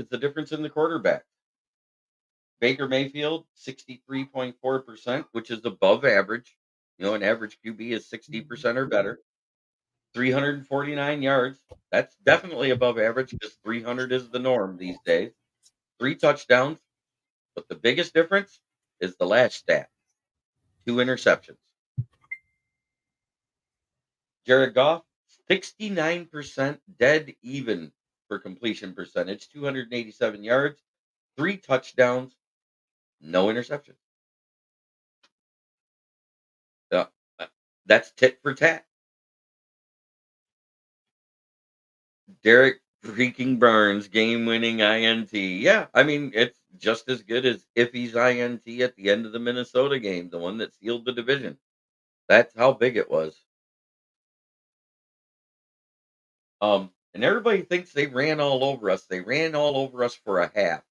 is the difference in the quarterback. Baker Mayfield, 63.4%, which is above average. An average QB is 60% or better. 349 yards. That's definitely above average because 300 is the norm these days. 3 touchdowns. But the biggest difference is the last stat, 2 interceptions. Jared Goff, 69% dead even for completion percentage, 287 yards, 3 touchdowns, no interceptions. Uh, that's tit for tat. Derek freaking Burns, game-winning INT. Yeah, I mean, it's just as good as Iffy's INT at the end of the Minnesota game, the one that sealed the division. That's how big it was. And everybody thinks they ran all over us. They ran all over us for a half.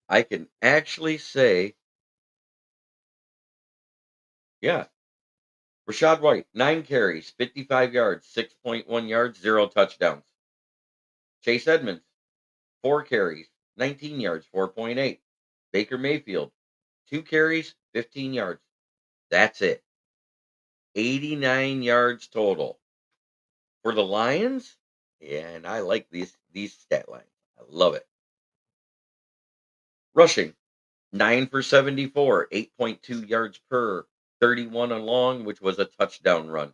I can actually say, yeah, Rashad White, 9 carries, 55 yards, 6.1 yards, 0 touchdowns. Chase Edmonds, 4 carries, 19 yards, 4.8. Baker Mayfield, 2 carries, 15 yards. That's it. 89 yards total. For the Lions, yeah, and I like these stat lines. I love it. Rushing, 9 for 74, 8.2 yards per, 31 along, which was a touchdown run.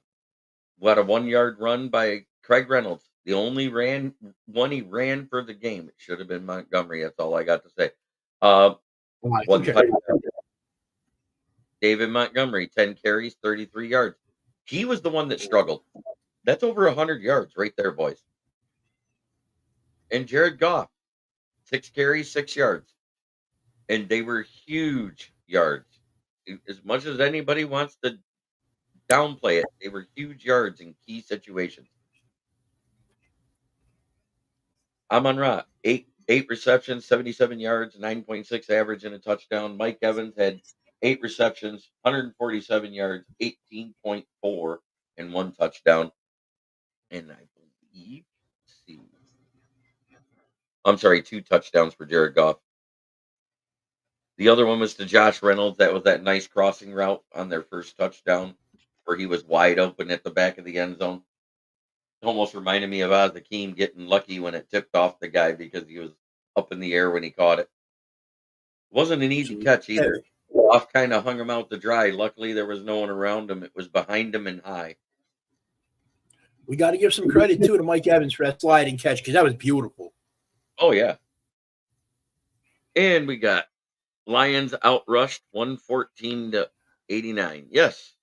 What a 1-yard run by Craig Reynolds. The only one he ran for the game. It should have been Montgomery. That's all I got to say. One touchdown. David Montgomery, 10 carries, 33 yards. He was the one that struggled. That's over 100 yards right there, boys. And Jared Goff, 6 carries, 6 yards. And they were huge yards. As much as anybody wants to downplay it, they were huge yards in key situations. Amon-Ra, eight receptions, 77 yards, 9.6 average and a touchdown. Mike Evans had 8 receptions, 147 yards, 18.4 and 1 touchdown. And I believe, let's see. I'm sorry, 2 touchdowns for Jared Goff. The other one was to Josh Reynolds. That was that nice crossing route on their first touchdown where he was wide open at the back of the end zone. It almost reminded me of Oz Hakeem getting lucky when it tipped off the guy because he was up in the air when he caught it. Wasn't an easy catch either. Goff kind of hung him out to dry. Luckily, there was no one around him. It was behind him and high. We got to give some credit, too, to Mike Evans for that sliding catch because that was beautiful. Oh, yeah. And we got Lions outrushed 114 to 89. Yes,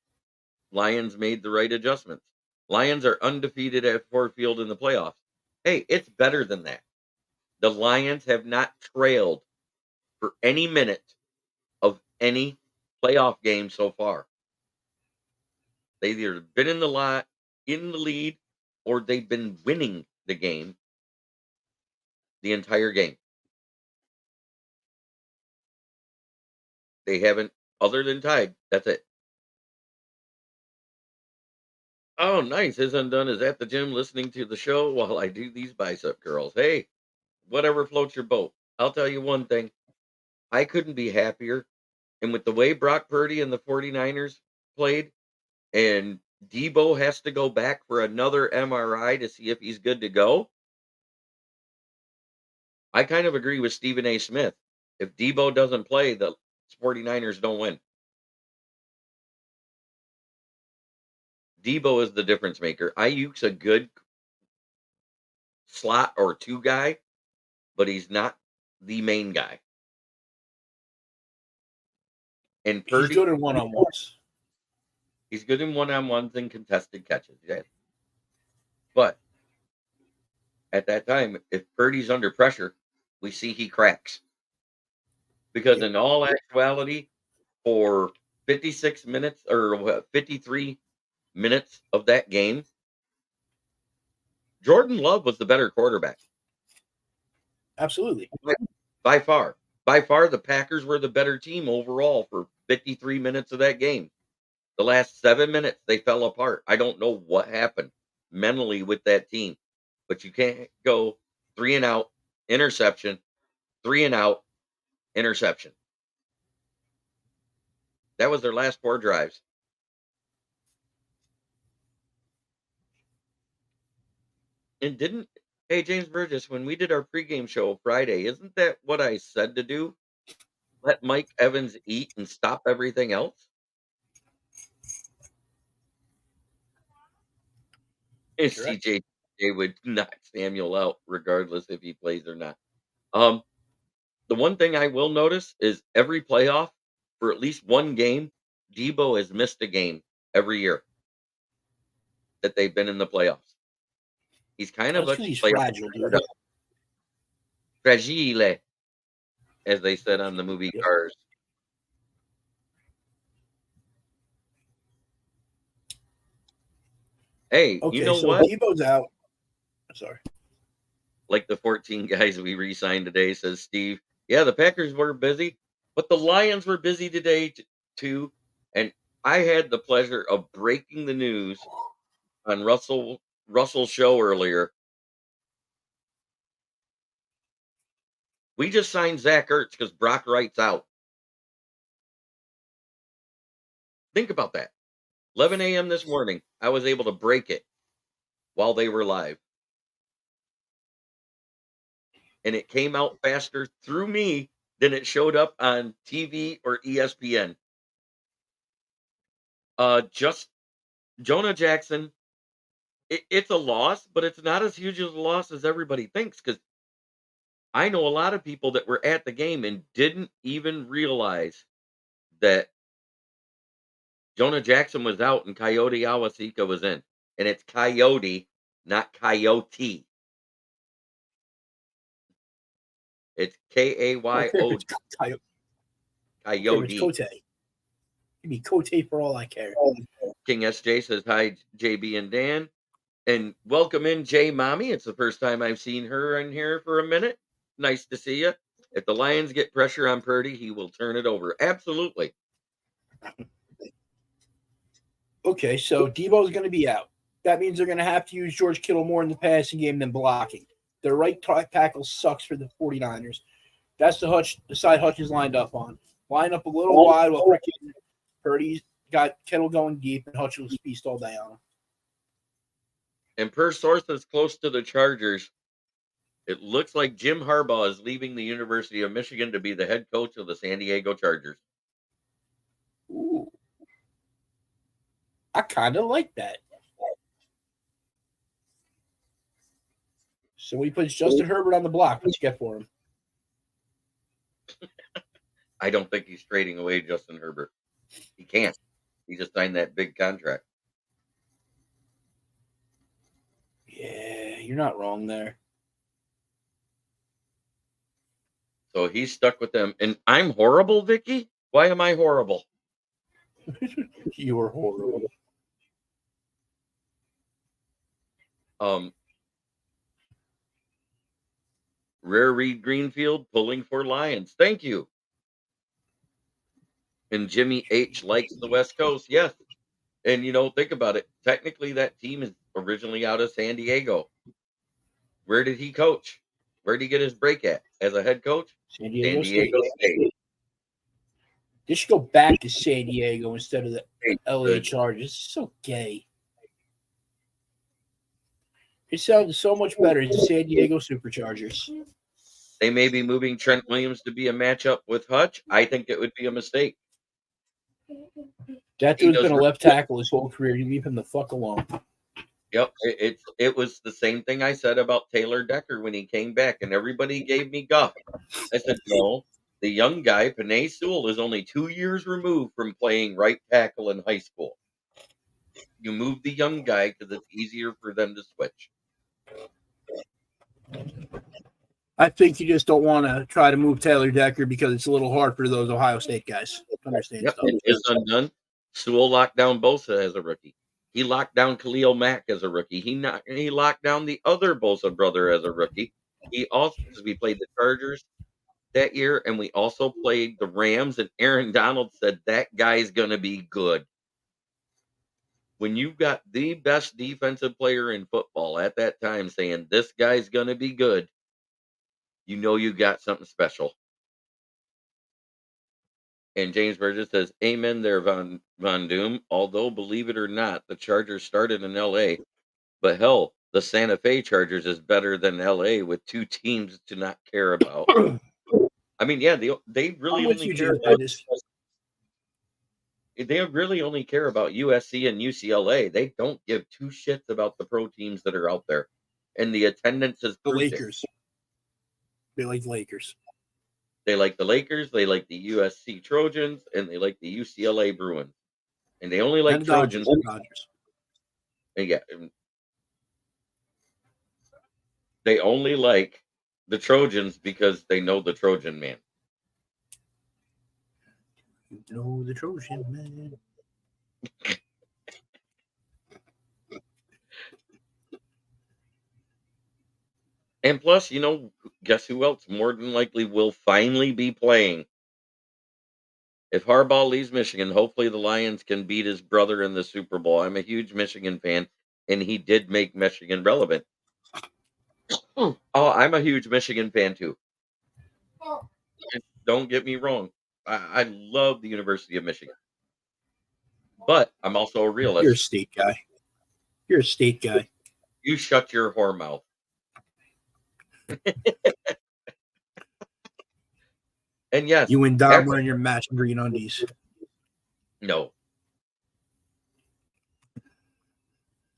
Lions made the right adjustments. Lions are undefeated at Ford Field in the playoffs. Hey, it's better than that. The Lions have not trailed for any minute of any playoff game so far. They've either been in the lead, or they've been winning the game the entire game. They haven't, other than tied. That's it. Oh, nice. His Undone is at the gym listening to the show while I do these bicep curls. Hey, whatever floats your boat. I'll tell you one thing. I couldn't be happier. And with the way Brock Purdy and the 49ers played, and Debo has to go back for another MRI to see if he's good to go, I kind of agree with Stephen A. Smith. If Debo doesn't play, the 49ers don't win. Debo is the difference maker. Ayuk's a good slot or 2 guy, but he's not the main guy. And Purdy, he's good in one-on-ones. He's good in one-on-ones and contested catches, yes. But at that time, if Purdy's under pressure, we see he cracks. Because in all actuality, for 56 minutes or 53 minutes of that game, Jordan Love was the better quarterback. Absolutely. By far. By far, the Packers were the better team overall for 53 minutes of that game. The last 7 minutes, they fell apart. I don't know what happened mentally with that team. But you can't go 3 and out interception, 3 and out, interception. That was their last 4 drives. And didn't hey, James Burgess, when we did our pregame show Friday, isn't that what I said to do? Let Mike Evans eat and stop everything else? And Correct. CJ would knock Samuel out regardless if he plays or not. Um, the one thing I will notice is every playoff for at least one game, Debo has missed a game every year that they've been in the playoffs. He's kind of That's a because he's playoff fragile, dude. fragile, as they said on the movie Yep. Cars. Hey, Okay, you know so what? Debo's out. Sorry. Like the 14 guys we re-signed today, says Steve. Yeah, the Packers were busy, but the Lions were busy today too. And I had the pleasure of breaking the news on Russell's show earlier. We just signed Zach Ertz because Brock Wright's out. Think about that. 11 a.m. this morning, I was able to break it while they were live. And it came out faster through me than it showed up on TV or ESPN. Just Jonah Jackson, it's a loss, but it's not as huge as a loss as everybody thinks. Because I know a lot of people that were at the game and didn't even realize that Jonah Jackson was out and Coyote Awasika was in. And it's Coyote, not Coyote. It's I don't care if Kayod. it's Coyote. I don't care if it's Coyote. Cote. Give me Cote for all I care. King SJ says hi, JB and Dan. And welcome in Jay Mommy. It's the first time I've seen her in here for a minute. Nice to see you. If the Lions get pressure on Purdy, he will turn it over. Absolutely. Okay, so Debo's going to be out. That means they're going to have to use George Kittle more in the passing game than blocking. Their right tackle sucks for the 49ers. That's the side Hutch is lined up on. Line up a little wide while freaking Purdy's got Kittle going deep, and Hutch will feast all day on him. And per sources close to the Chargers, it looks like Jim Harbaugh is leaving the University of Michigan to be the head coach of the San Diego Chargers. Ooh. I kind of like that. So he puts Justin Herbert on the block. What you get for him? I don't think he's trading away Justin Herbert. He can't. He just signed that big contract. Yeah, you're not wrong there. So he's stuck with them. And I'm horrible, Vicky? Why am I horrible? You are horrible. Rare Reed Greenfield pulling for Lions. Thank you. And Jimmy H likes the West Coast. Yes. And think about it. Technically, that team is originally out of San Diego. Where did he coach? Where did he get his break at as a head coach? San San Diego Diego State. State. They should go back to San Diego instead of the LA Good. Chargers. It's so gay. It sounds so much better as the San Diego Superchargers. They may be moving Trent Williams to be a matchup with Hutch. I think it would be a mistake. That He dude's does been a left tackle his whole career. You leave him the fuck alone. Yep, it was the same thing I said about Taylor Decker when he came back, and everybody gave me guff. I said, no, the young guy, Panay Sewell, is only 2 years removed from playing right tackle in high school. You move the young guy because it's easier for them to switch. I think you just don't want to try to move Taylor Decker because it's a little hard for those Ohio State guys to understand Yep, stuff. and is undone. Sewell locked down Bosa as a rookie. He locked down Khalil Mack as a rookie. He locked down the other Bosa brother as a rookie. He also, because we played the Chargers that year, and we also played the Rams, and Aaron Donald said that guy's going to be good. When you've got the best defensive player in football at that time saying this guy's going to be good, you know you got something special. And James Burgess says, "Amen there, Von Doom. Although, believe it or not, the Chargers started in L.A., but hell, the Santa Fe Chargers is better than L.A. with two teams to not care about." I mean, yeah, they really I'm with only you, care James about Burgess. they really only care about USC and UCLA. They don't give two shits about the pro teams that are out there, and the attendance has The proved it. Lakers. They like the Lakers. They like the Lakers, they like the USC Trojans, and they like the UCLA Bruins. And they only like And the Dodgers. Trojans. Dodgers. And yeah, they only like the Trojans because they know the Trojan man. You know the Trojan man. And plus, guess who else more than likely will finally be playing? If Harbaugh leaves Michigan, hopefully the Lions can beat his brother in the Super Bowl. I'm a huge Michigan fan, and he did make Michigan relevant. Oh, I'm a huge Michigan fan too. Don't get me wrong. I love the University of Michigan. But I'm also a realist. You're a state guy. You're a state guy. You shut your whore mouth. And yes, You and Dom wearing your matching green undies. No.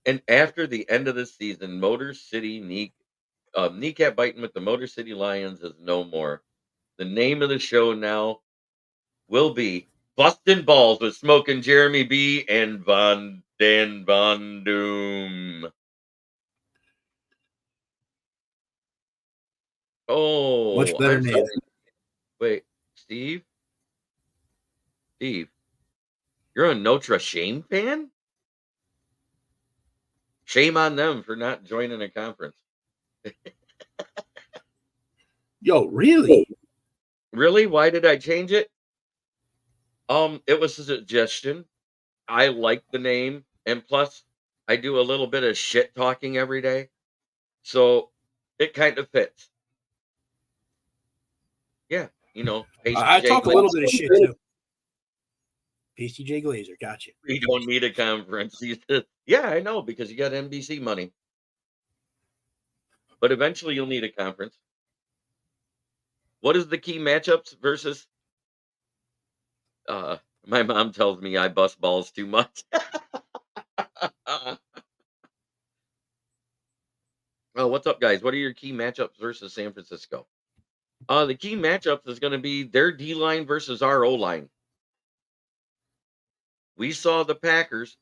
And after the end of the season, Motor City kneecap biting with the Motor City Lions is no more. The name of the show now will be Bustin' Balls with Smoking Jeremy B and Von Doom. Oh, Much better I'm name. sorry. Wait, Steve, you're a Notre Shame fan? Shame on them for not joining a conference. Yo, really? Really? Why did I change it? It was a suggestion. I like the name, and plus, I do a little bit of shit talking every day, so it kind of fits. Yeah, Pasty I J talk a Glazer. little bit of shit too. Pasty J Glazer, gotcha. You don't need a conference. Yeah, I know, because you got NBC money, but eventually you'll need a conference. What is the key matchups versus? My mom tells me I bust balls too much. Oh, what's up, guys? What are your key matchups versus San Francisco? The key matchups is going to be their D line versus our O line. We saw the Packers.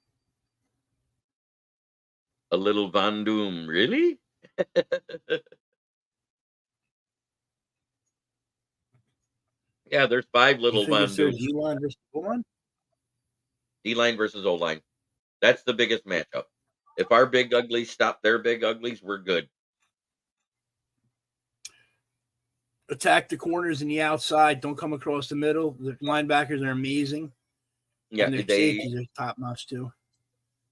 A little Von Doom, really? Yeah, there's 5 You little think Von it's their Dooms. D-line versus O-line? D line versus O line. That's the biggest matchup. If our big uglies stop their big uglies, we're good. Attack the corners and the outside. Don't come across the middle. The linebackers are amazing. Yeah, And their safeties are top notch too.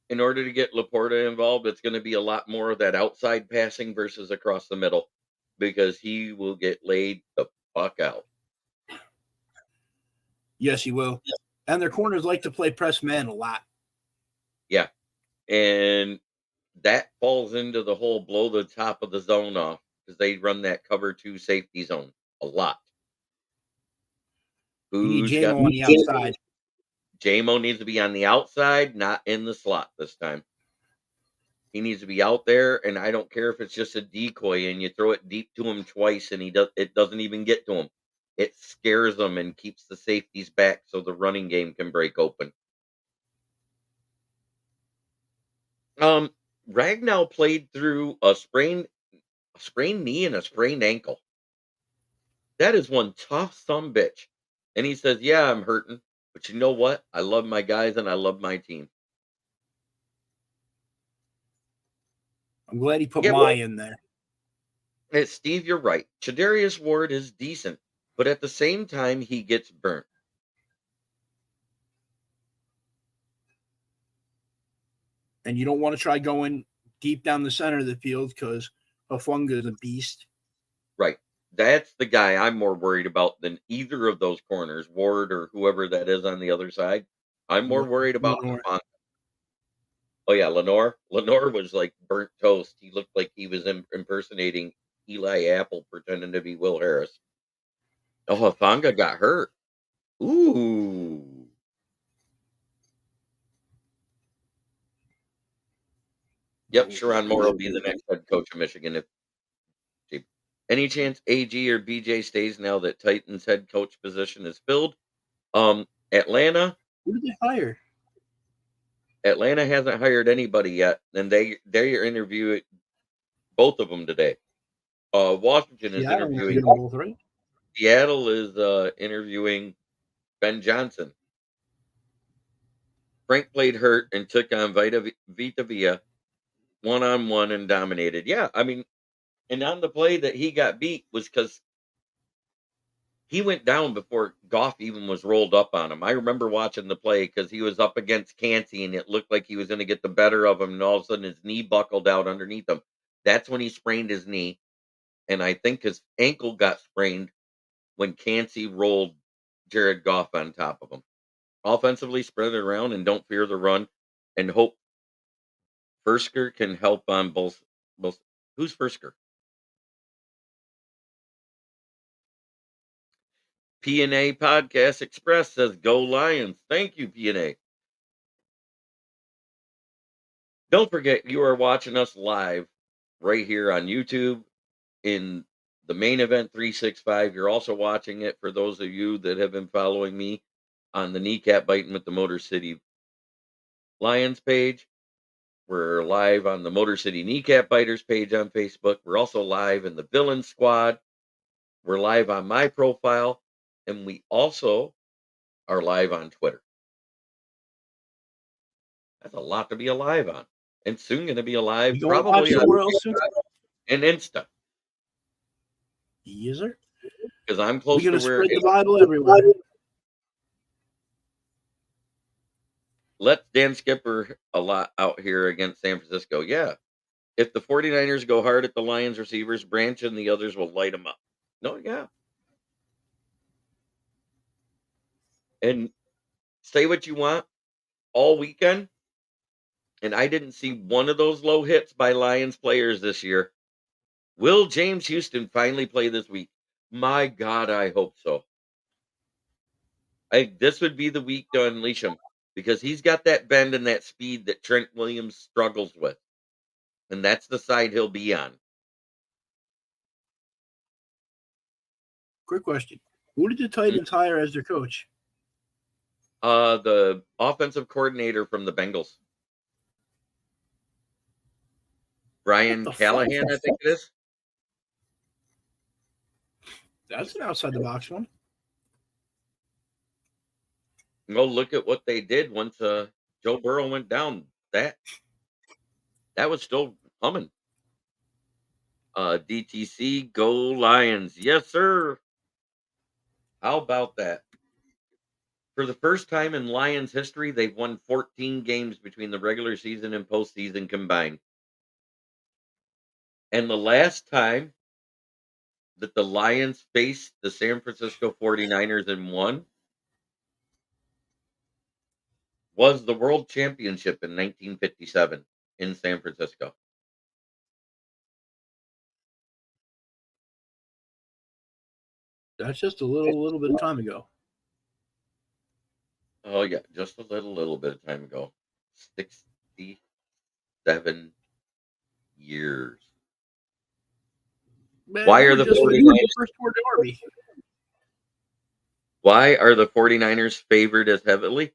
In order to get Laporta involved, it's going to be a lot more of that outside passing versus across the middle, because he will get laid the fuck out. Yes, he will. And their corners like to play press man a lot. Yeah. And that falls into the whole blow the top of the zone off, because they run that cover 2 safety zone a lot. You need Who's got JMO on the outside. JMO needs to be on the outside, not in the slot this time. He needs to be out there, and I don't care if it's just a decoy and you throw it deep to him twice and it doesn't even get to him. It scares them and keeps the safeties back so the running game can break open. Ragnow played through a sprained knee and a sprained ankle. That is one tough sumbitch. And he says, "Yeah, I'm hurting, but you know what? I love my guys and I love my team." I'm glad he put Yeah, Y in there. Steve, you're right. Chadarius Ward is decent, but at the same time, he gets burnt. And you don't want to try going deep down the center of the field because Hafunga is a beast. Right. That's the guy I'm more worried about than either of those corners, Ward or whoever that is on the other side. I'm more worried about Lenore. Hafanga. Oh yeah, Lenore. Lenore was like burnt toast. He looked like he was impersonating Eli Apple, pretending to be Will Harris. Oh, Hafanga got hurt. Ooh. Yep, Sharon Moore will be the next head coach of Michigan. If any chance AG or BJ stays now that Titans head coach position is filled. Atlanta. Who did they hire? Atlanta hasn't hired anybody yet, and they are interviewing both of them today. Washington is Seattle interviewing. interviewed them both, right? Seattle is interviewing Ben Johnson. Frank played hurt and took on Vita Villa one-on-one and dominated. Yeah, I mean, and on the play that he got beat was because he went down before Goff even was rolled up on him. I remember watching the play because he was up against Cansey and it looked like he was going to get the better of him, and all of a sudden his knee buckled out underneath him. That's when he sprained his knee, and I think his ankle got sprained when Cansey rolled Jared Goff on top of him. Offensively, spread it around and don't fear the run, and hope Fursker can help on both. Who's Fursker? P&A Podcast Express says, "Go Lions." Thank you, P&A. Don't forget, you are watching us live right here on YouTube in the Main Event 365. You're also watching it for those of you that have been following me on the Kneecap Biting with the Motor City Lions page. We're live on the Motor City Kneecap Biters page on Facebook. We're also live in the Villain Squad. We're live on my profile, and we also are live on Twitter. That's a lot to be alive on, and soon going to be alive You going live probably on somewhere else soon? and Insta, Yes, sir. because I'm We're close to gonna where spread the Bible everywhere. let Dan Skipper a lot out here against San Francisco. Yeah, if the 49ers go hard at the Lions receivers, Branch and the others will light them up. No, yeah, and say what you want all weekend, and I didn't see one of those low hits by Lions players this year. Will James Houston finally play this week? My God, I hope so. This would be the week to unleash him because he's got that bend and that speed that Trent Williams struggles with, and that's the side he'll be on. Quick question: who did the Titans hire as their coach? The offensive coordinator from the Bengals, Brian Callahan, I think it is. That's an outside the box one. Well, look at what they did once Joe Burrow went down. That was still humming. DTC, go Lions. Yes, sir. How about that? For the first time in Lions history, they've won 14 games between the regular season and postseason combined. And the last time that the Lions faced the San Francisco 49ers and won was the World Championship in 1957 in San Francisco. That's just a little bit of time ago. Oh yeah, just a little bit of time ago. 67 years. Man, Why we are were the just 49ers first toward the Army. Why are the 49ers favored as heavily?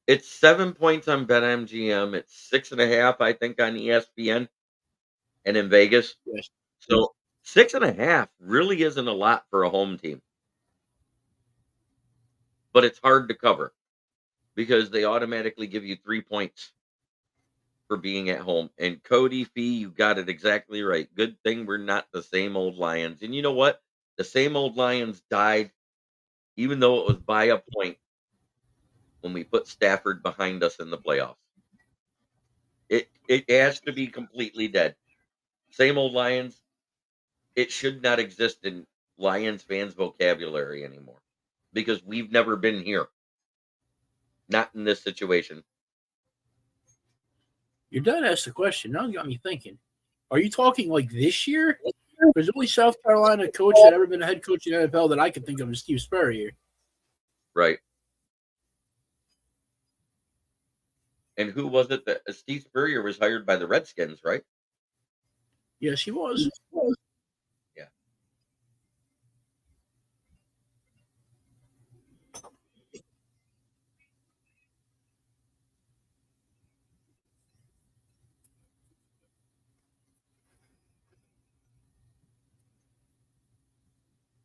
It's 7 points on BetMGM. It's 6.5, I think, on ESPN and in Vegas. Yes. So 6.5 really isn't a lot for a home team, but it's hard to cover because they automatically give you 3 points for being at home. And Cody Fee, you got it exactly right. Good thing we're not the same old Lions. And you know what? The same old Lions died, even though it was by a point when we put Stafford behind us in the playoffs. It has to be completely dead. Same old Lions. It should not exist in Lions fans' vocabulary anymore because we've never been here. Not in this situation. Your dad asked the question. Now you got me thinking. Are you talking like this year? Because the only South Carolina coach that ever been a head coach in the NFL that I can think of is Steve Spurrier. Right. And who was it that Steve Spurrier was hired by the Redskins, right? Yes, he was. Yeah.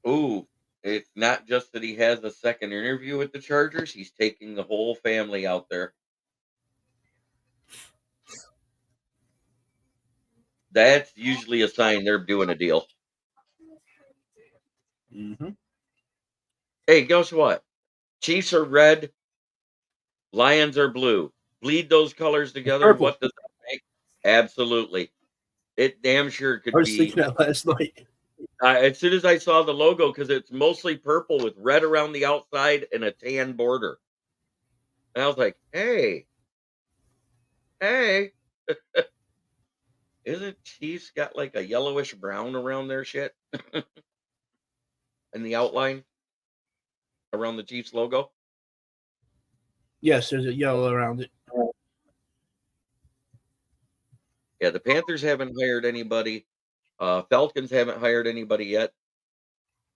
Ooh, it's not just that he has a second interview with the Chargers, he's taking the whole family out there. That's usually a sign they're doing a deal. Mm-hmm. Hey, guess what? Chiefs are red, Lions are blue. Bleed those colors together. Purple. What does that make? Absolutely. It damn sure I could was be. thinking that last night. As soon as I saw the logo, because it's mostly purple with red around the outside and a tan border. And I was like, hey, isn't Chiefs got like a yellowish brown around their shit in the outline around the Chiefs logo? Yes, there's a yellow around it. Yeah, the Panthers haven't hired anybody. Falcons haven't hired anybody yet.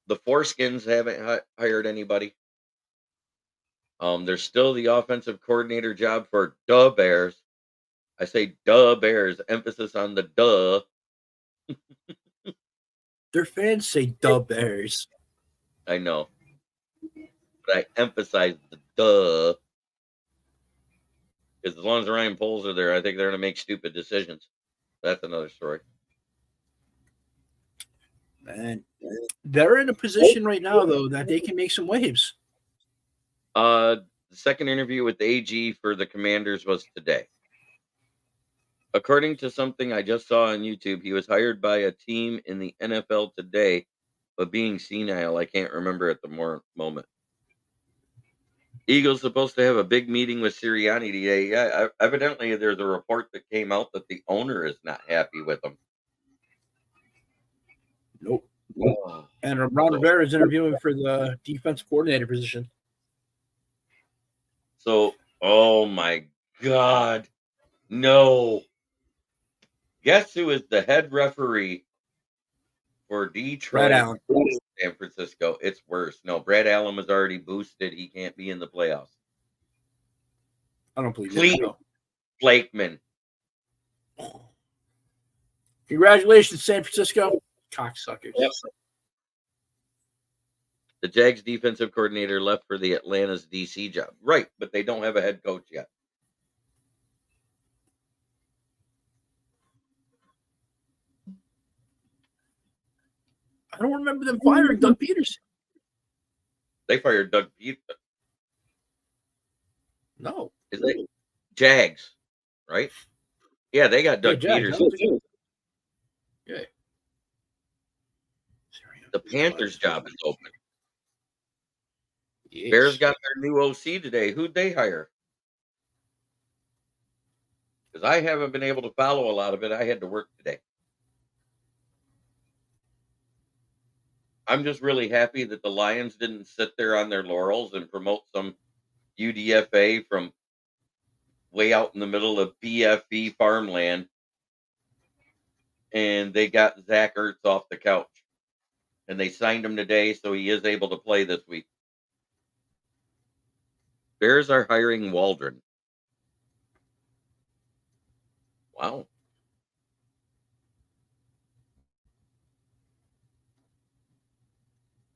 The Foreskins haven't hired anybody. There's still the offensive coordinator job for the Bears. I say duh Bears, emphasis on the duh. Their fans say "Duh Bears." I know, but I emphasize the duh because as long as the Ryan Poles are there, I think they're going to make stupid decisions. That's another story. And they're in a position right now, though, that they can make some waves. The second interview with the AG for the Commanders was today. According to something I just saw on YouTube, he was hired by a team in the NFL today, but being senile, I can't remember at the moment. Eagles supposed to have a big meeting with Sirianni today. Yeah, evidently there's a report that came out that the owner is not happy with him. Nope. Oh, And Ron so, Rivera is interviewing for the defensive coordinator position. oh my God, no! Guess who is the head referee for Brad Detroit, Allen. San Francisco? It's worse. No, Brad Allen was already boosted. He can't be in the playoffs. I don't believe Cleve that, though. Blakeman. Congratulations, San Francisco. Cocksuckers. Yep. The Jags defensive coordinator left for the Atlanta's DC job. Right, but they don't have a head coach yet. I don't remember them firing Doug Peterson. They fired Doug Peterson. No. Is it Jags? Right? Yeah, they got Doug Jags. Peterson. Yeah. The Panthers job is open. Yes. Bears got their new OC today. Who'd they hire? Because I haven't been able to follow a lot of it. I had to work today. I'm just really happy that the Lions didn't sit there on their laurels and promote some UDFA from way out in the middle of BFE farmland. And they got Zach Ertz off the couch. And they signed him today, so he is able to play this week. Bears are hiring Waldron. Wow.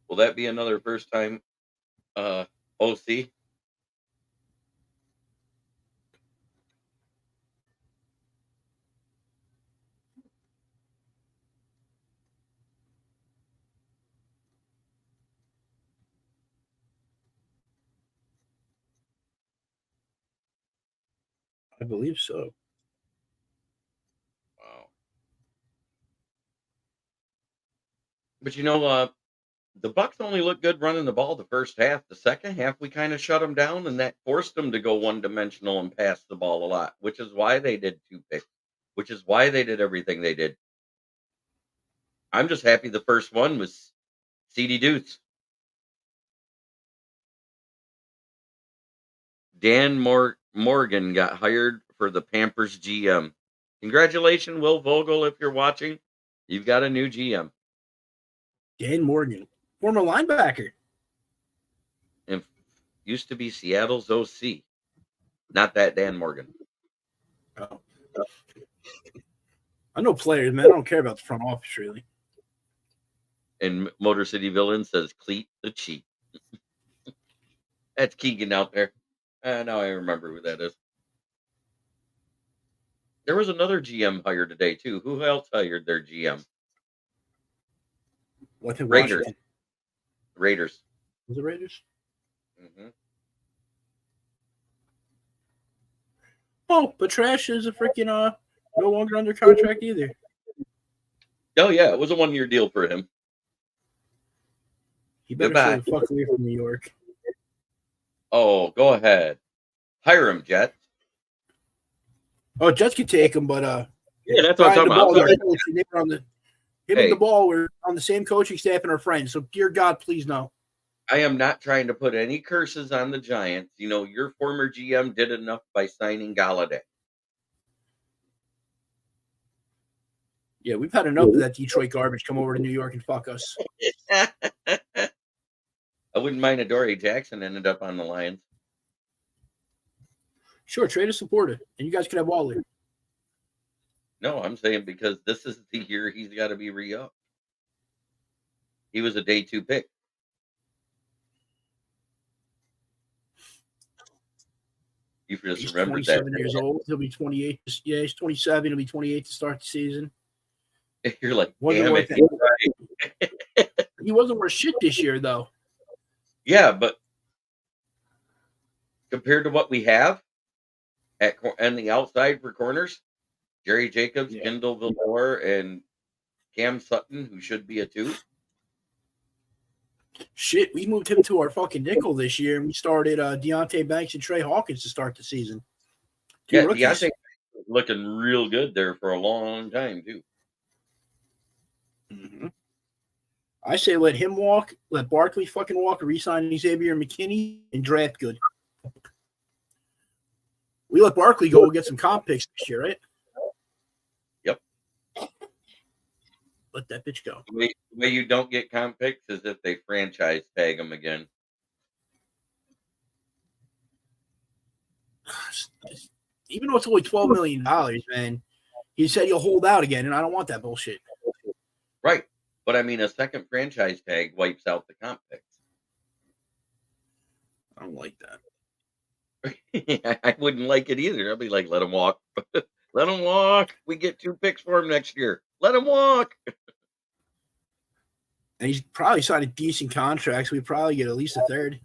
Will that be another first time OC? I believe so. Wow. But you know, The Bucs only looked good running the ball the first half. The second half, we kind of shut them down, and that forced them to go one-dimensional and pass the ball a lot, which is why they did 2 picks, which is why they did everything they did. I'm just happy the first one was CD Deuce. Dan Morgan got hired for the Pampers GM. Congratulations, Will Vogel, if you're watching. You've got a new GM. Dan Morgan, former linebacker. And used to be Seattle's OC. Not that Dan Morgan. Oh. I know players, man. I don't care about the front office, really. And Motor City Villain says Cleat the Cheat. That's Keegan out there. Now I remember who that is. There was another GM hired today, too. Who else hired their GM? What in Raiders. Washington? Raiders. Was it Raiders? Mm-hmm. Oh, but Trash is a freaking no longer under contract either. Oh, yeah. It was a 1-year deal for him. He better stay the fuck away from New York. Oh, go ahead. Hire him, Jets. Oh, Jets could take him, but yeah, that's what I'm talking about. And the Ball were on the same coaching staff and are friends. So, dear God, please no. I am not trying to put any curses on the Giants. You know, your former GM did enough by signing Galladay. Yeah, we've had enough of that Detroit garbage come over to New York and fuck us. I wouldn't mind Adoree Jackson ended up on the Lions. Sure, trade a supporter, and you guys could have Waller. No, I'm saying because this is the year he's got to be re-upped. He was a day 2 pick. You just he's remembered 27 that. years old. He'll be 28. Yeah, he's 27. He'll be 28 to start the season. You're like, damn it. Right. He wasn't worth shit this year, though. Yeah, but compared to what we have and the outside for corners, Jerry Jacobs, Kendall Vildor, and Cam Sutton, who should be a 2. Shit, we moved him to our fucking nickel this year, and we started Deontay Banks and Trey Hawkins to start the season. Deontay was looking real good there for a long time, too. Mm-hmm. I say let him walk, let Barkley fucking walk, re-sign Xavier McKinney, and draft good. We let Barkley go get some comp picks this year, right? Yep. Let that bitch go. The way you don't get comp picks is if they franchise tag him again. Even though it's only $12 million, man, he said he'll hold out again, and I don't want that bullshit. Right. But I mean, a second franchise tag wipes out the comp picks. I don't like that. I wouldn't like it either. I'd be like, let him walk. Let him walk. We get 2 picks for him next year. Let him walk. And he's probably signed a decent contract, so we probably get at least a third.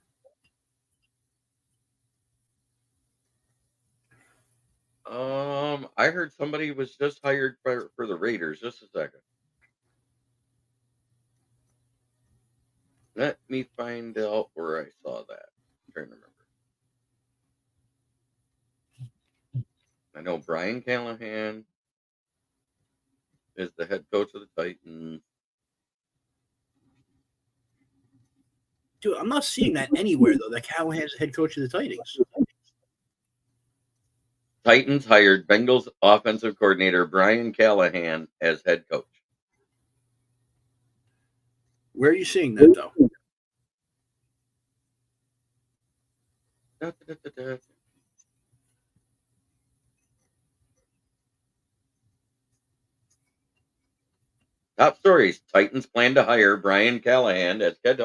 I heard somebody was just hired for the Raiders. Just a second. Let me find out where I saw that. I'm trying to remember. I know Brian Callahan is the head coach of the Titans. Dude, I'm not seeing that anywhere, though, that Callahan's the head coach of the Titans. Titans hired Bengals offensive coordinator Brian Callahan as head coach. Where are you seeing that, though? Top stories. Titans plan to hire Brian Callahan as head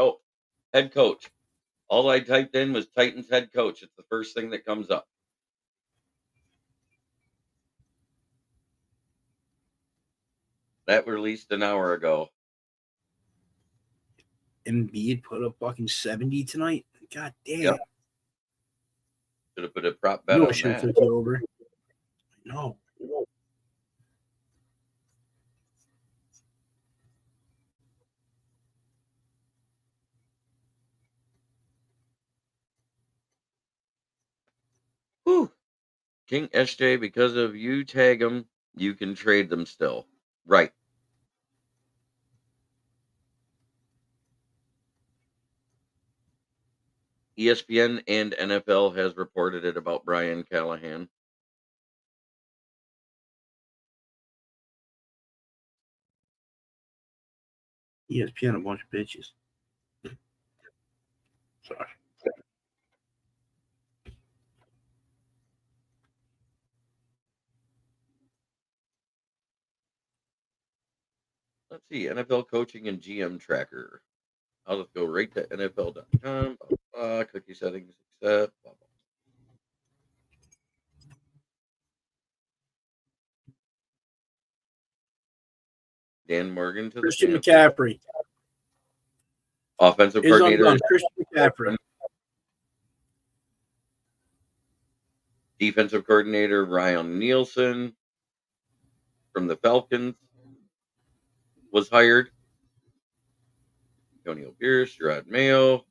coach. All I typed in was Titans head coach. It's the first thing that comes up. That released an hour ago. Embiid put up fucking 70 tonight. God damn. Yep. Should have put a prop bet on that. Took you over. No. King SJ, because of you tag them, you can trade them still. Right. ESPN and NFL has reported it about Brian Callahan. ESPN, a bunch of bitches. Sorry. Let's see, NFL coaching and GM tracker. I'll just go right to NFL.com. Cookie settings, accept. Blah, blah. Dan Morgan to the Christian Panthers. McCaffrey Offensive is coordinator. undone. Christian McCaffrey. Defensive coordinator Ryan Nielsen from the Falcons was hired. Antonio Pierce, Gerard Mayo,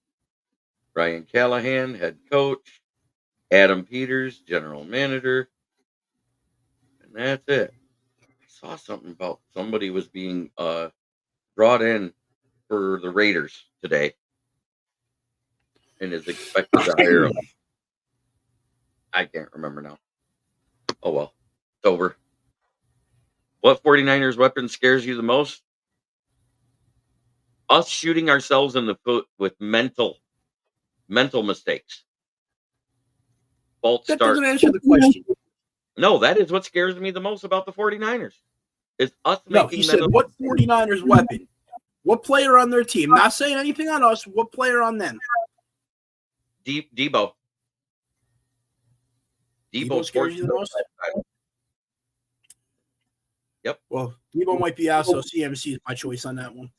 Brian Callahan, head coach, Adam Peters, general manager, and that's it. I saw something about somebody was being brought in for the Raiders today and is expected to hire him. I can't remember now. Oh well, it's over. What 49ers weapon scares you the most? Us shooting ourselves in the foot with mental mistakes. False That start. doesn't answer the question. No, that is what scares me the most about the 49ers. Is us No, making he said, mental. what 49ers weapon? What player on their team? Not saying anything on us. What player on them? Debo. Debo scares you the most? Yep. Well, Debo might be out, so CMC is my choice on that one.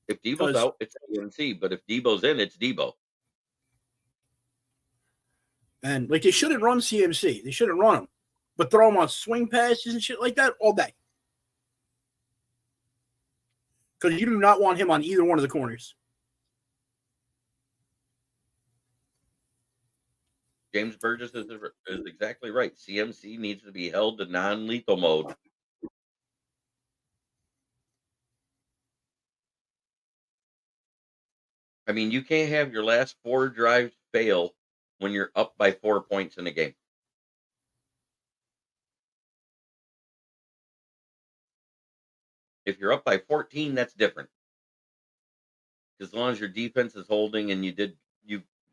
If Debo's out, it's CMC. But if Debo's in, it's Debo. And like they shouldn't run CMC. They shouldn't run him. But throw him on swing passes and shit like that all day. Because you do not want him on either one of the corners. James Burgess is exactly right. CMC needs to be held to non-lethal mode. I mean, you can't have your last 4 drives fail when you're up by 4 points in a game. If you're up by 14, that's different. As long as your defense is holding and you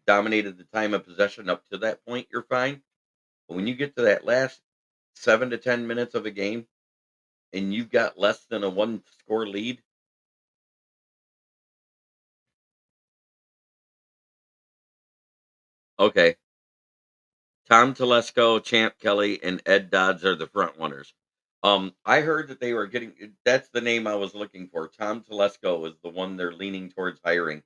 dominated the time of possession up to that point, you're fine. But when you get to that last 7 to 10 minutes of a game and you've got less than a 1-score lead, okay. Tom Telesco, Champ Kelly, and Ed Dodds are the front runners. I heard that they were getting. That's the name I was looking for. Tom Telesco is the one they're leaning towards hiring,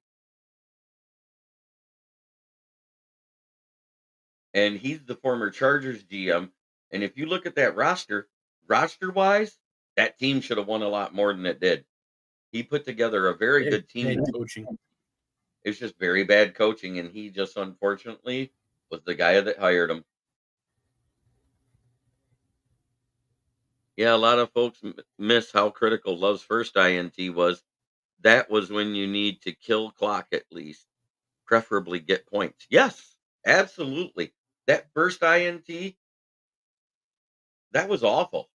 and he's the former Chargers GM. And if you look at that roster wise, that team should have won a lot more than it did. He put together a very good team. Coaching. It's just very bad coaching, and he just unfortunately was the guy that hired him. Yeah, a lot of folks miss how critical Love's first INT was. That was when you need to kill clock at least, preferably get points. Yes, absolutely. That first INT, that was awful.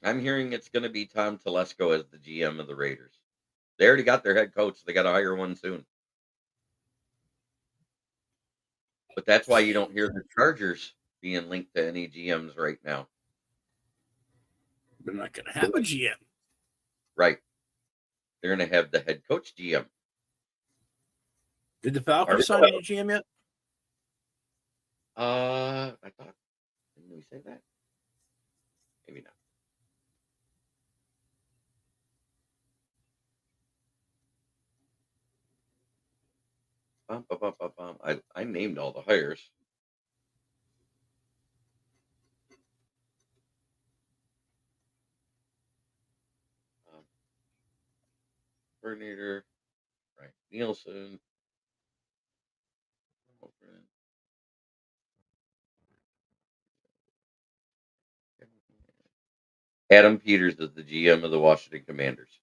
I'm hearing it's going to be Tom Telesco as the GM of the Raiders. They already got their head coach. They got to hire one soon. But that's why you don't hear the Chargers being linked to any GMs right now. They're not going to have a GM. Right. They're going to have the head coach GM. Did the Falcons sign any GM yet? I thought, didn't we say that? Maybe not. I named all the hires. Coordinator, right? Nielsen, Adam Peters is the GM of the Washington Commanders.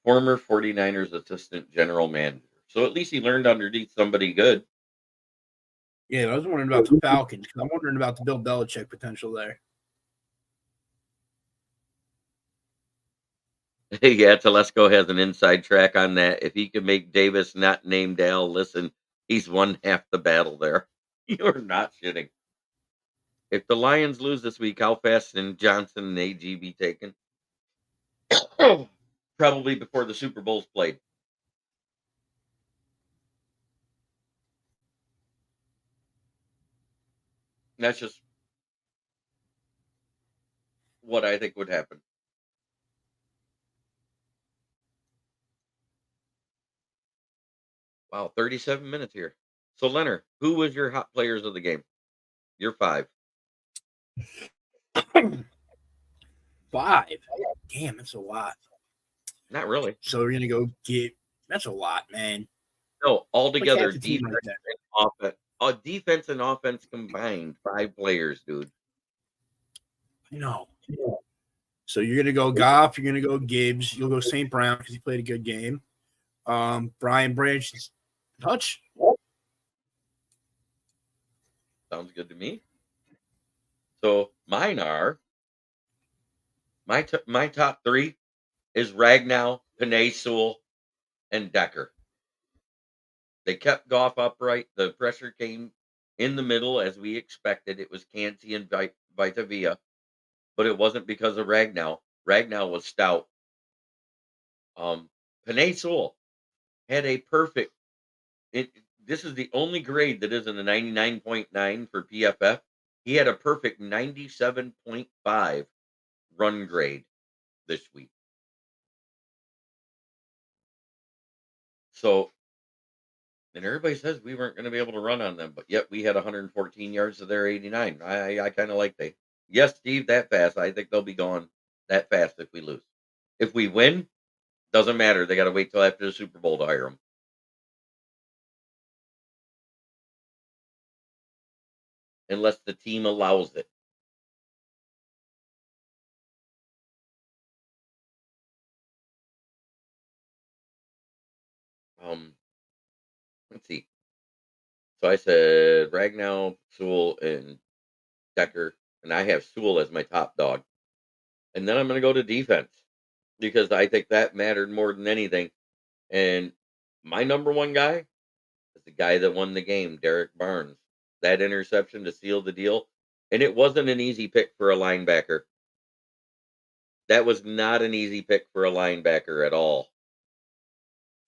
Former 49ers assistant general manager. So at least he learned underneath somebody good. Yeah, I was wondering about the Falcons. I'm wondering about the Bill Belichick potential there. Yeah, Telesco has an inside track on that. If he can make Davis not named Al, listen, he's won half the battle there. You're not shitting. If the Lions lose this week, how fast can Johnson and AG be taken? Probably before the Super Bowl's played. That's just what I think would happen. Wow, 37 minutes here. So, Leonard, who was your hot players of the game? Your 5. 5. Damn, that's a lot. Not really. So we're gonna go get. That's a lot, man. No, altogether, half the team right there. and offense. Defense and offense combined, 5 players, dude. No. So you're gonna go Goff. You're gonna go Gibbs. You'll go St. Brown because he played a good game. Brian Branch, touch. Sounds good to me. So mine are my top 3 is Ragnow, Panay Sewell, and Decker. They kept Goff upright. The pressure came in the middle as we expected. It was Canty and Vitavia, but it wasn't because of Ragnow. Ragnow was stout. Panay Sewell had a perfect. This is the only grade that isn't a 99.9 for PFF. He had a perfect 97.5 run grade this week. So, and everybody says we weren't going to be able to run on them, but yet we had 114 yards to their 89. I kind of like they. Yes, Steve, that fast. I think they'll be gone that fast if we lose. If we win, doesn't matter. They got to wait till after the Super Bowl to hire them. Unless the team allows it. Let's see. So I said Ragnow, Sewell, and Decker, and I have Sewell as my top dog. And then I'm going to go to defense because I think that mattered more than anything. And my number one guy is the guy that won the game, Derek Barnes. That interception to seal the deal. And it wasn't an easy pick for a linebacker. That was not an easy pick for a linebacker at all.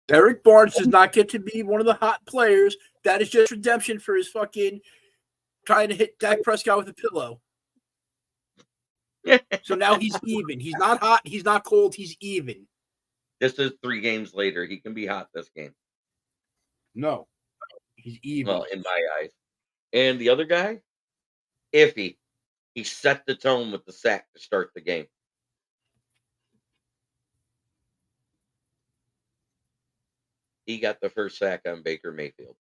Derek Barnes does not get to be one of the hot players. That is just redemption for his fucking trying to hit Dak Prescott with a pillow. So now he's even. He's not hot. He's not cold. He's even. This is 3 games later. He can be hot this game. No, he's even. Well, in my eyes. And the other guy, Iffy. He set the tone with the sack to start the game. He got the first sack on Baker Mayfield.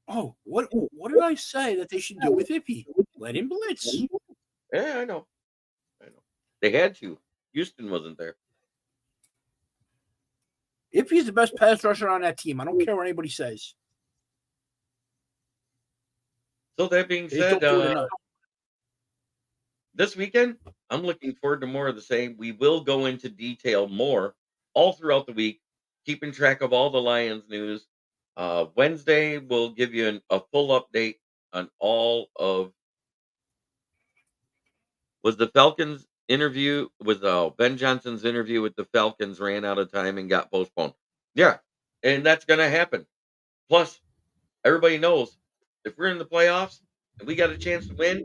Oh, what did I say that they should do with Ippy? Let him blitz. Yeah, I know. They had to. Houston wasn't there. Ippy's the best pass rusher on that team. I don't care what anybody says. So that being said, this weekend, I'm looking forward to more of the same. We will go into detail more all throughout the week, keeping track of all the Lions news. Wednesday, we'll give you a full update on all of. Was the Falcons interview, was Ben Johnson's interview with the Falcons ran out of time and got postponed? Yeah, and that's going to happen. Plus, everybody knows if we're in the playoffs and we got a chance to win,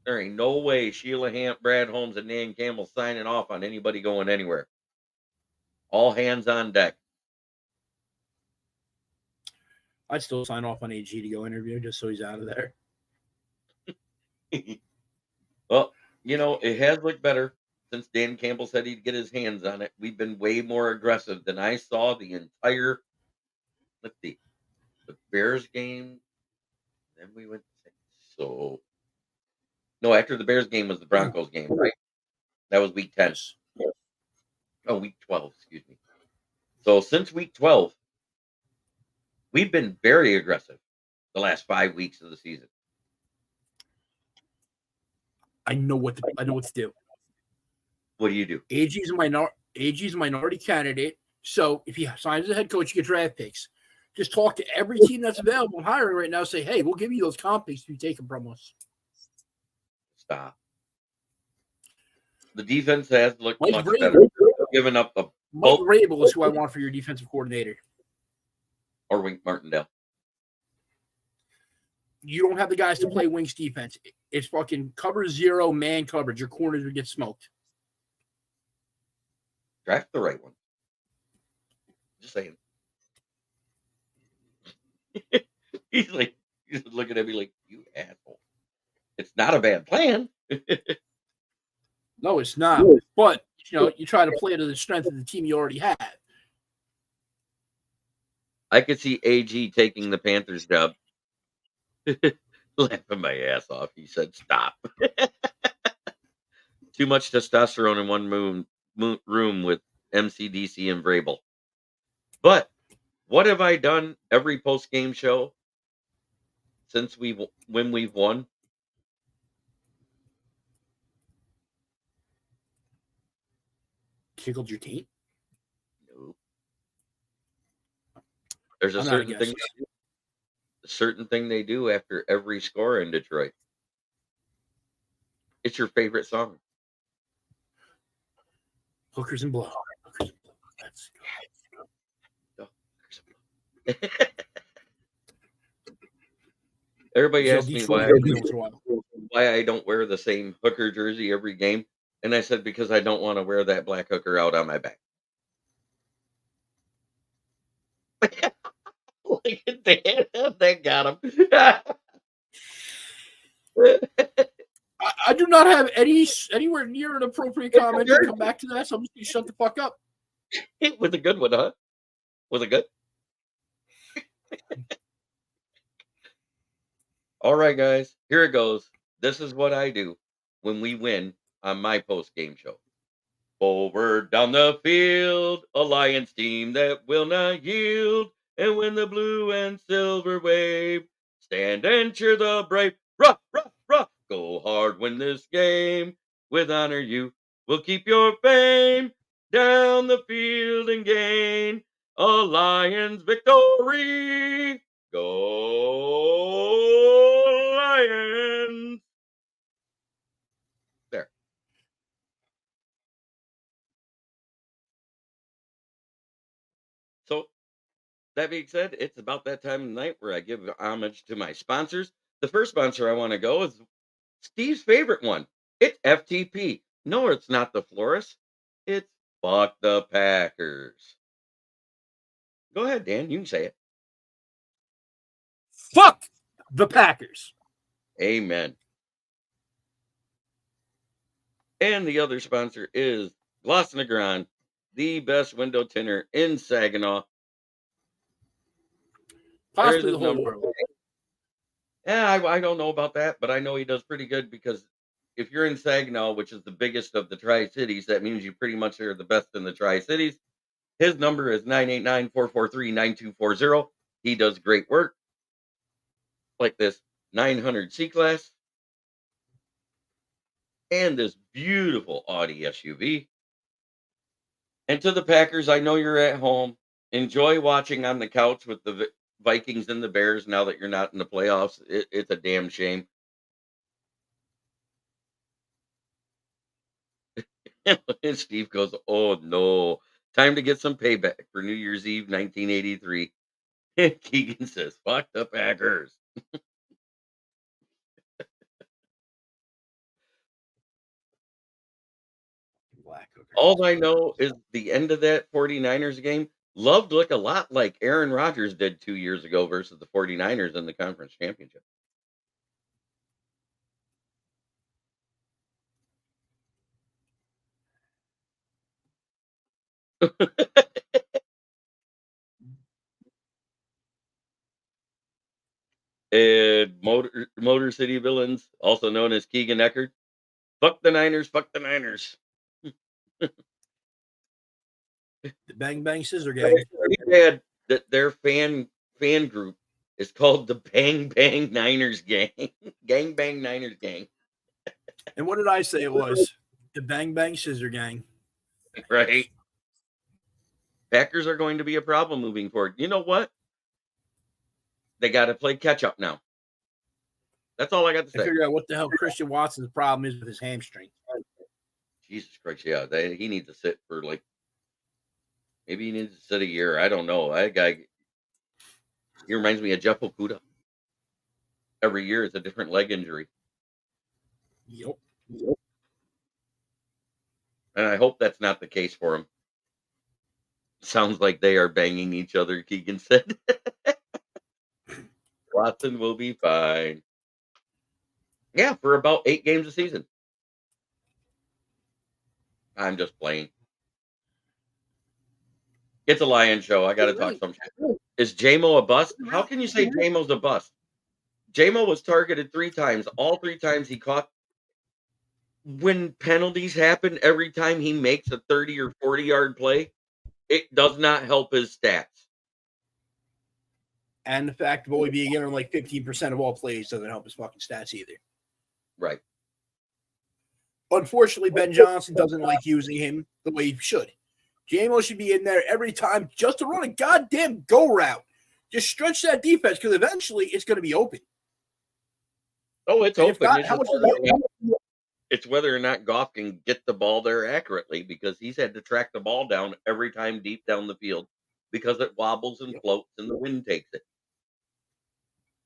there ain't no way Sheila Hamp, Brad Holmes, and Nan Campbell signing off on anybody going anywhere. All hands on deck. I'd still sign off on AG to go interview just so he's out of there. Well, it has looked better since Dan Campbell said he'd get his hands on it, we've been way more aggressive than I saw the entire, let's see, the Bears game. Then we went, so, no, after the Bears game was the Broncos game, right? That was week 10. Yes. Oh, week 12, excuse me. So since week 12, we've been very aggressive the last 5 weeks of the season. I know what to do. What do you do? AG's a minority candidate. So if he signs as a head coach, you get draft picks. Just talk to every team that's available and hiring right now. Say, hey, we'll give you those comp picks if you take them from us. Stop. The defense has looked Mike much Vrabel. better. Giving up a Mike Vrabel is who I want for your defensive coordinator. Or Wink Martindale. You don't have the guys to play Wink's defense. It's fucking cover zero, man coverage. Your corners would get smoked. Draft the right one. Just saying. he's looking at me like, you asshole. It's not a bad plan. No, it's not. But you try to play to the strength of the team you already have. I could see AG taking the Panthers job. Laughing my ass off. He said, stop. Too much testosterone in one room with MCDC and Vrabel. But what have I done every post-game show since when we've won? Tickled your team? No. There's a certain thing they do after every score in Detroit. It's your favorite song. Hookers and blow. Let's go. Everybody asks me why I don't wear the same hooker jersey every game. And I said, because I don't want to wear that black hooker out on my back. Look at that. That got him. I do not have anywhere near an appropriate comment to come back to that, so I'm just going to shut the fuck up. It was a good one, huh? Was it good? All right, guys. Here it goes. This is what I do when we win on my post-game show. Forward down the field, a Lions team that will not yield. And when the blue and silver wave, stand and cheer the brave. Ruh, ruh, ruh. Go hard, win this game. With honor, you will keep your fame. Down the field and gain a Lions victory. Go Lions. There. So, that being said, it's about that time of night where I give homage to my sponsors. The first sponsor I want to go is Steve's favorite one. It's FTP. No, it's not the florist. It's Fuck the Packers. Go ahead, Dan. You can say it. Fuck the Packers. Amen. And the other sponsor is Gloss Negron, the best window tinner in Saginaw. Possibly the whole world. Yeah, I don't know about that, but I know he does pretty good because if you're in Saginaw, which is the biggest of the Tri-Cities, that means you pretty much are the best in the Tri-Cities. His number is 989-443-9240. He does great work. Like this 900 C-Class. And this beautiful Audi SUV. And to the Packers, I know you're at home. Enjoy watching on the couch with the Vikings and the Bears now that you're not in the playoffs. It's a damn shame. And Steve goes, oh no, time to get some payback for New Year's Eve 1983. And Keegan says, fuck the Packers. All I know is the end of that 49ers game loved look a lot like Aaron Rodgers did 2 years ago versus the 49ers in the conference championship. And Motor City Villains, also known as Keegan Eckert. Fuck the Niners, fuck the Niners. The Bang Bang Scissor Gang. Pretty bad that their fan group is called the Bang Bang Niners Gang. Gang Bang Niners Gang. And what did I say it was? The Bang Bang Scissor Gang. Right? Packers are going to be a problem moving forward. You know what? They got to play catch up now. That's all I got to I say. figure out what the hell Christian Watson's problem is with his hamstring. Jesus Christ, yeah. He needs to sit for maybe he needs to sit a year. I don't know. That guy, he reminds me of Jeff Okuda. Every year it's a different leg injury. Yep. And I hope that's not the case for him. Sounds like they are banging each other, Keegan said. Watson will be fine. Yeah, for about 8 games a season. I'm just playing. It's a Lion show. I got to talk some shit. Is JMO a bust? How can you say JMO's a bust? JMO was targeted 3 times. All 3 times he caught. When penalties happen, every time he makes a 30 or 40-yard play, it does not help his stats. And the fact of only being in on like 15% of all plays doesn't help his fucking stats either. Right. Unfortunately, Ben Johnson doesn't like using him the way he should. JMO should be in there every time just to run a goddamn go route. Just stretch that defense because eventually it's going to be open. Oh, it's And open. Not, how much it's whether or not Goff can get the ball there accurately because he's had to track the ball down every time deep down the field because it wobbles and floats and the wind takes it.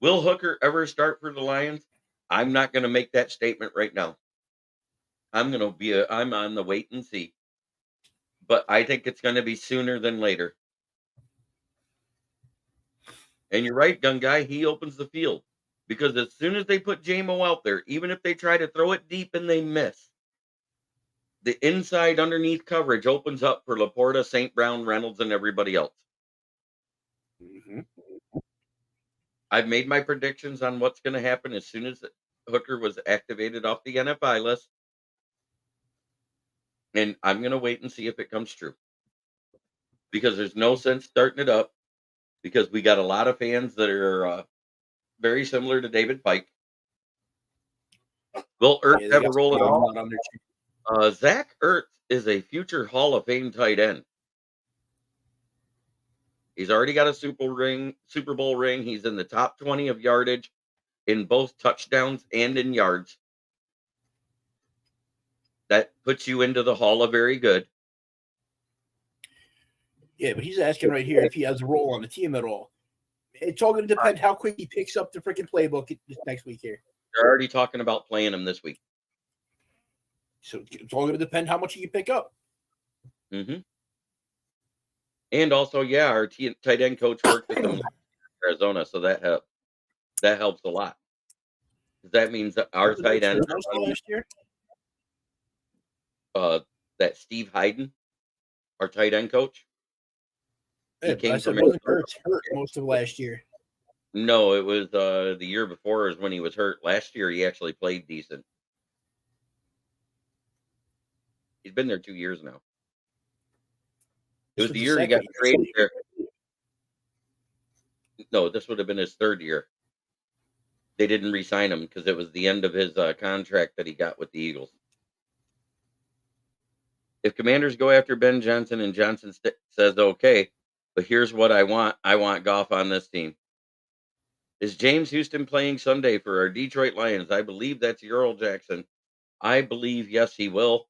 Will Hooker ever start for the Lions? I'm not going to make that statement right now. I'm on the wait and see. But I think it's going to be sooner than later. And you're right, gun guy, he opens the field. Because as soon as they put JMO out there, even if they try to throw it deep and they miss, the inside underneath coverage opens up for Laporta, St. Brown, Reynolds, and everybody else. Mm-hmm. I've made my predictions on what's going to happen as soon as Hooker was activated off the NFI list. And I'm going to wait and see if it comes true. Because there's no sense starting it up. Because we got a lot of fans that are very similar to David Pike. Will Ertz have a role at all? Zach Ertz is a future Hall of Fame tight end. He's already got a Super Bowl ring. He's in the top 20 of yardage in both touchdowns and in yards. That puts you into the Hall of Very Good. Yeah, but he's asking right here if he has a role on the team at all. It's all going to depend how quick he picks up the freaking playbook this next week here. They're already talking about playing him this week. So it's all going to depend how much he can pick up. Mm-hmm. And also, yeah, our tight end coach worked with him in Arizona, so that helps a lot. That means that our tight end last year, that Steve Hayden, our tight end coach, he came from hurt most of last year. No, it was the year before is when he was hurt. Last year he actually played decent. He's been there 2 years now. It was the year he got traded there. No, this would have been his 3rd year. They didn't re-sign him because it was the end of his contract that he got with the Eagles. If Commanders go after Ben Johnson and Johnson says, okay, but here's what I want Goff on this team. Is James Houston playing Sunday for our Detroit Lions? I believe that's Earl Jackson. I believe, yes, he will.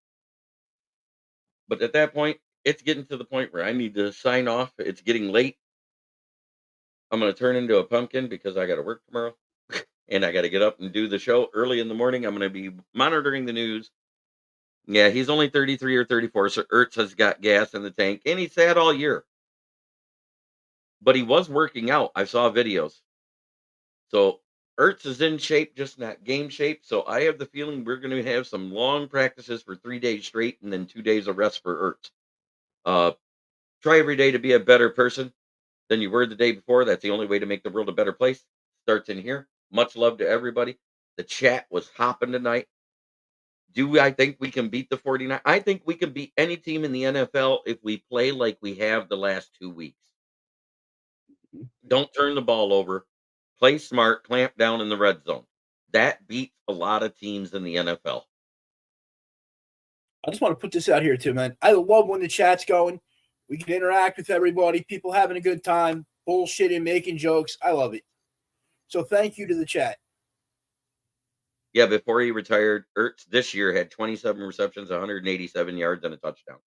But at that point, it's getting to the point where I need to sign off. It's getting late. I'm going to turn into a pumpkin because I got to work tomorrow. And I got to get up and do the show early in the morning. I'm going to be monitoring the news. Yeah, he's only 33 or 34, so Ertz has got gas in the tank, and he's sad all year. But he was working out. I saw videos. So Ertz is in shape, just not game shape. So I have the feeling we're going to have some long practices for 3 days straight and then 2 days of rest for Ertz. Try every day to be a better person than you were the day before. That's the only way to make the world a better place. Starts in here. Much love to everybody. The chat was hopping tonight. Do I think we can beat the 49? I think we can beat any team in the NFL if we play like we have the last 2 weeks. Don't turn the ball over. Play smart, clamp down in the red zone. That beats a lot of teams in the NFL. I just want to put this out here too, man. I love when the chat's going. We can interact with everybody, people having a good time, bullshitting, making jokes. I love it. So thank you to the chat. Yeah, before he retired, Ertz this year had 27 receptions, 187 yards, and a touchdown.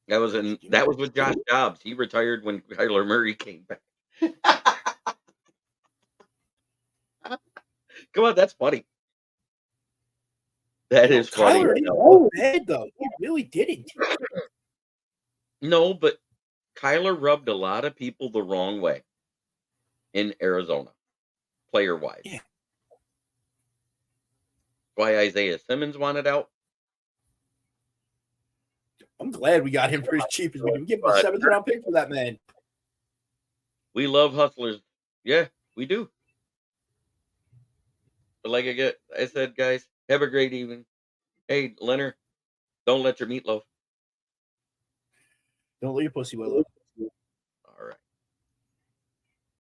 That was with Josh Dobbs. He retired when Kyler Murray came back. Come on, that's funny. That is funny. Kyler didn't go bad though. He really didn't. No, but Kyler rubbed a lot of people the wrong way in Arizona, player-wise. Yeah. Why Isaiah Simmons wanted out. I'm glad we got him for as cheap as we did. We give him a 7th round pick for that man. We love hustlers. Yeah, we do. But like I said, guys, have a great evening. Hey, Leonard, don't let your meatloaf. Don't let your pussy well up.